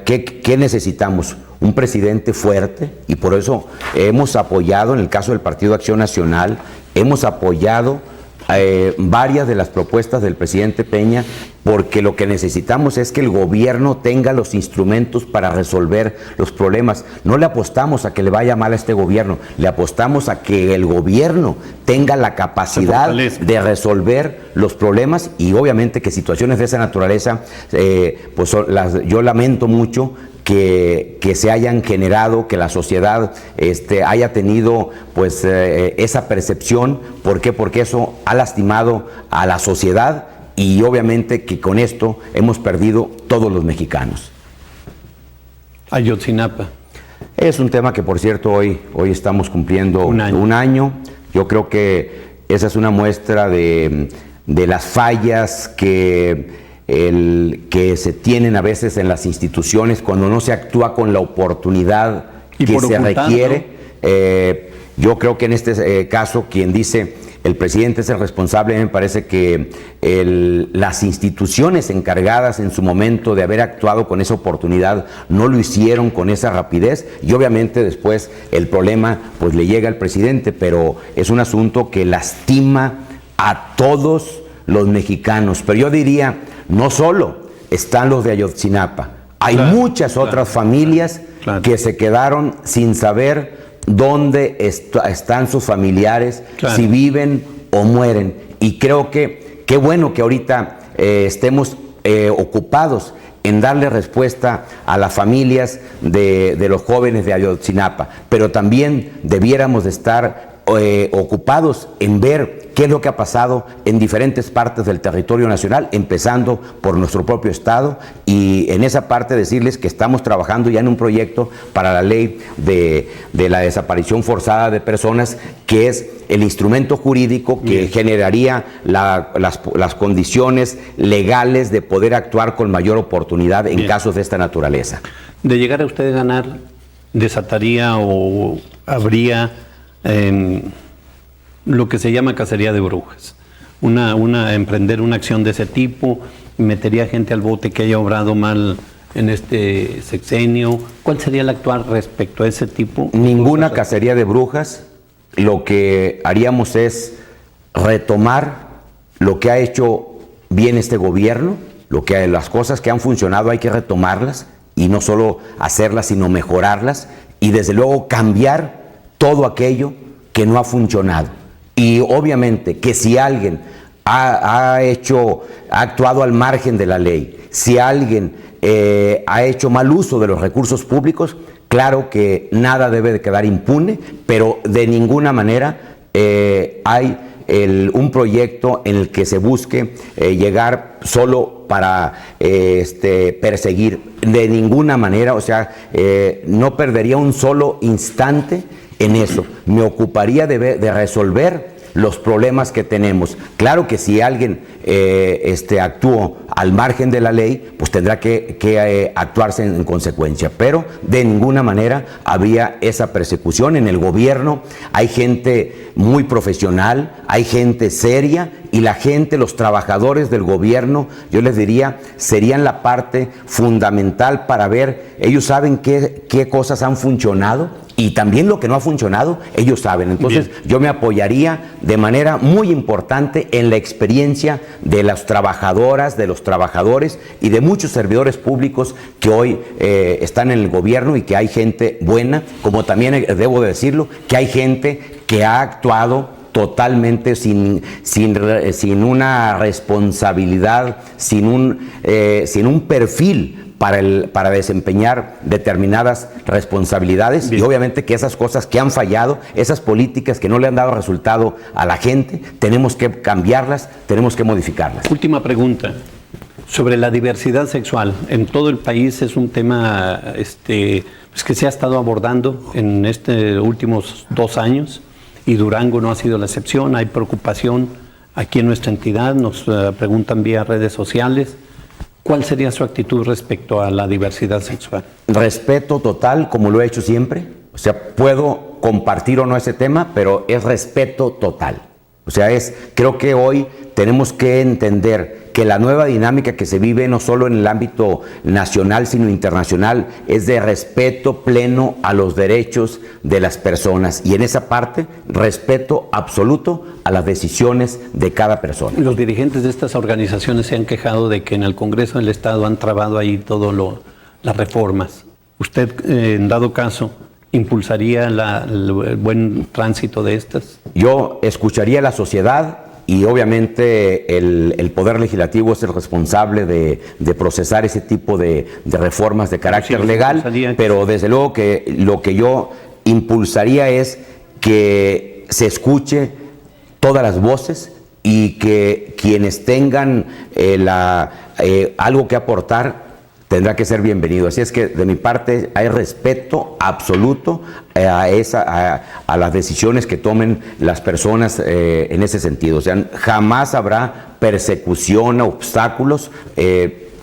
¿qué necesitamos? Un presidente fuerte, y por eso hemos apoyado, en el caso del Partido Acción Nacional, hemos apoyado varias de las propuestas del presidente Peña, porque lo que necesitamos es que el gobierno tenga los instrumentos para resolver los problemas. No le apostamos a que le vaya mal a este gobierno, le apostamos a que el gobierno tenga la capacidad de resolver los problemas, y obviamente que situaciones de esa naturaleza, pues yo lamento mucho que se hayan generado, que la sociedad haya tenido pues esa percepción. ¿Por qué? Porque eso ha lastimado a la sociedad, y obviamente que con esto hemos perdido todos los mexicanos. Ayotzinapa. Es un tema que, por cierto, hoy estamos cumpliendo un año. Yo creo que esa es una muestra de las fallas que se tienen a veces en las instituciones cuando no se actúa con la oportunidad que se requiere. Yo creo que en este caso, quien dice el presidente es el responsable, me parece que las instituciones encargadas en su momento de haber actuado con esa oportunidad no lo hicieron con esa rapidez, y obviamente después el problema pues le llega al presidente, pero es un asunto que lastima a todos los mexicanos. Pero yo diría, no solo están los de Ayotzinapa, hay muchas otras familias que se quedaron sin saber dónde están sus familiares, si viven o mueren. Y creo que qué bueno que ahorita estemos ocupados en darle respuesta a las familias de los jóvenes de Ayotzinapa, pero también debiéramos de estar ocupados en ver qué es lo que ha pasado en diferentes partes del territorio nacional, empezando por nuestro propio estado, y en esa parte decirles que estamos trabajando ya en un proyecto para la ley de la desaparición forzada de personas, que es el instrumento jurídico que generaría las condiciones legales de poder actuar con mayor oportunidad en casos de esta naturaleza. De llegar a usted a ganar, desataría o habría lo que se llama cacería de brujas, emprender una acción de ese tipo, metería gente al bote que haya obrado mal en este sexenio. ¿Cuál sería el actuar respecto a ese tipo? Ninguna cacería de brujas. Lo que haríamos es retomar lo que ha hecho bien este gobierno, las cosas que han funcionado hay que retomarlas, y no solo hacerlas, sino mejorarlas, y desde luego cambiar todo aquello que no ha funcionado. Y obviamente que si alguien ha actuado al margen de la ley, si alguien ha hecho mal uso de los recursos públicos, claro que nada debe de quedar impune, pero de ninguna manera hay un proyecto en el que se busque llegar solo para perseguir. De ninguna manera, o sea, no perdería un solo instante en eso. Me ocuparía de resolver los problemas que tenemos. Claro que si alguien actuó al margen de la ley, pues tendrá que actuarse en consecuencia, pero de ninguna manera habría esa persecución. En el gobierno hay gente muy profesional, hay gente seria, y la gente, los trabajadores del gobierno, yo les diría, serían la parte fundamental para ver. Ellos saben qué cosas han funcionado, y también lo que no ha funcionado, ellos saben. Entonces, yo me apoyaría de manera muy importante en la experiencia de las trabajadoras, de los trabajadores y de muchos servidores públicos que hoy están en el gobierno, y que hay gente buena, como también debo decirlo, que hay gente que ha actuado totalmente sin una responsabilidad, sin un perfil para desempeñar determinadas responsabilidades. Bien. Y obviamente que esas cosas que han fallado, esas políticas que no le han dado resultado a la gente, tenemos que cambiarlas, tenemos que modificarlas. Última pregunta. Sobre la diversidad sexual. En todo el país es un tema pues que se ha estado abordando en estos últimos 2 años, y Durango no ha sido la excepción. Hay preocupación aquí en nuestra entidad, nos preguntan vía redes sociales. ¿Cuál sería su actitud respecto a la diversidad sexual? Respeto total, como lo he hecho siempre. O sea, puedo compartir o no ese tema, pero es respeto total. O sea, creo que hoy tenemos que entender que la nueva dinámica que se vive no solo en el ámbito nacional, sino internacional, es de respeto pleno a los derechos de las personas. Y en esa parte, respeto absoluto a las decisiones de cada persona. Los dirigentes de estas organizaciones se han quejado de que en el Congreso del Estado han trabado ahí todo las reformas. ¿Usted, en dado caso, impulsaría el buen tránsito de estas? Yo escucharía a la sociedad y obviamente el Poder Legislativo es el responsable de procesar ese tipo de reformas de carácter legal, pero desde luego que lo que yo impulsaría es que se escuche todas las voces y que quienes tengan algo que aportar tendrá que ser bienvenido. Así es que de mi parte hay respeto absoluto a las decisiones que tomen las personas en ese sentido. O sea, jamás habrá persecución, obstáculos.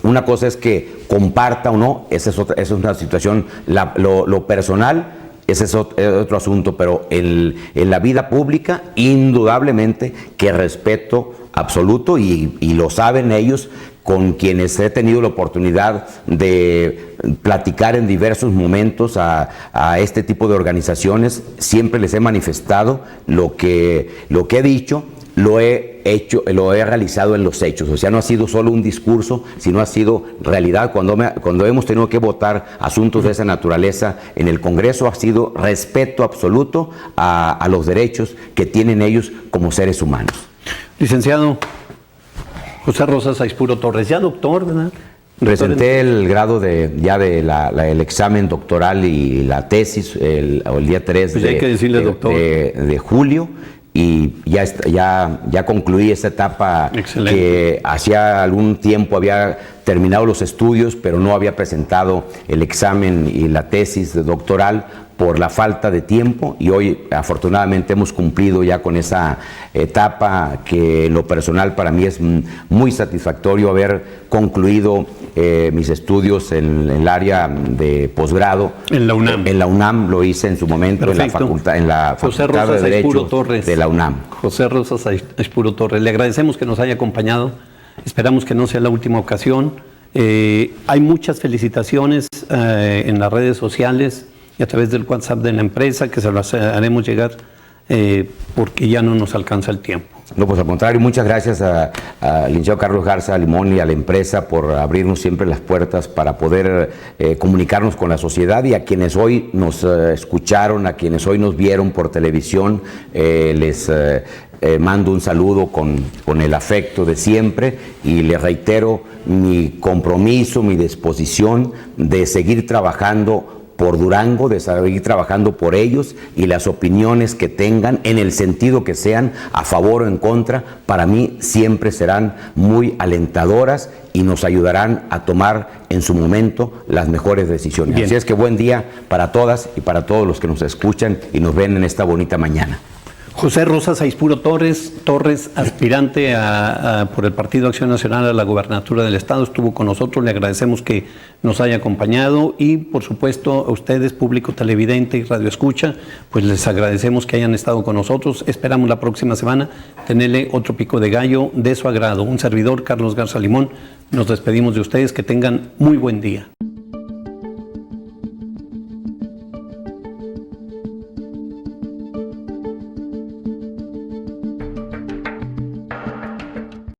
Una cosa es que comparta o no, esa es una situación, lo personal, ese es otro asunto, pero en la vida pública, indudablemente que respeto absoluto y lo saben ellos, con quienes he tenido la oportunidad de platicar en diversos momentos a este tipo de organizaciones. Siempre les he manifestado lo que he dicho, lo he realizado en los hechos. O sea, no ha sido solo un discurso, sino ha sido realidad. Cuando hemos tenido que votar asuntos de esa naturaleza en el Congreso, ha sido respeto absoluto a los derechos que tienen ellos como seres humanos. Licenciado José Rosas Aispuro Torres, ya doctor, ¿verdad? Presenté el grado el examen doctoral y la tesis el día 3 pues hay que decirle, doctor, de julio, y ya concluí esta etapa. Excelente. Que hacía algún tiempo había terminado los estudios, pero no había presentado el examen y la tesis doctoral por la falta de tiempo, y hoy afortunadamente hemos cumplido ya con esa etapa que en lo personal para mí es muy satisfactorio haber concluido mis estudios en el área de posgrado. En la UNAM. En la UNAM lo hice en su momento. Perfecto. En la Facultad de Derecho de la UNAM. José Rosas Aispuro Torres, le agradecemos que nos haya acompañado, esperamos que no sea la última ocasión. Hay muchas felicitaciones en las redes sociales y a través del WhatsApp de la empresa, que se las haremos llegar porque ya no nos alcanza el tiempo. No, pues al contrario, muchas gracias al licenciado Carlos Garza Limón y a la empresa por abrirnos siempre las puertas para poder comunicarnos con la sociedad, y a quienes hoy nos escucharon, a quienes hoy nos vieron por televisión, les mando un saludo con el afecto de siempre, y les reitero mi compromiso, mi disposición de seguir trabajando por Durango, de seguir trabajando por ellos, y las opiniones que tengan, en el sentido que sean, a favor o en contra, para mí siempre serán muy alentadoras y nos ayudarán a tomar en su momento las mejores decisiones. Bien. Así es que buen día para todas y para todos los que nos escuchan y nos ven en esta bonita mañana. José Rosas Aispuro Torres, aspirante por el Partido Acción Nacional a la gobernatura del Estado, estuvo con nosotros. Le agradecemos que nos haya acompañado, y por supuesto a ustedes, público televidente y radio escucha, pues les agradecemos que hayan estado con nosotros. Esperamos la próxima semana tenerle otro pico de gallo de su agrado. Un servidor, Carlos Garza Limón, nos despedimos de ustedes. Que tengan muy buen día.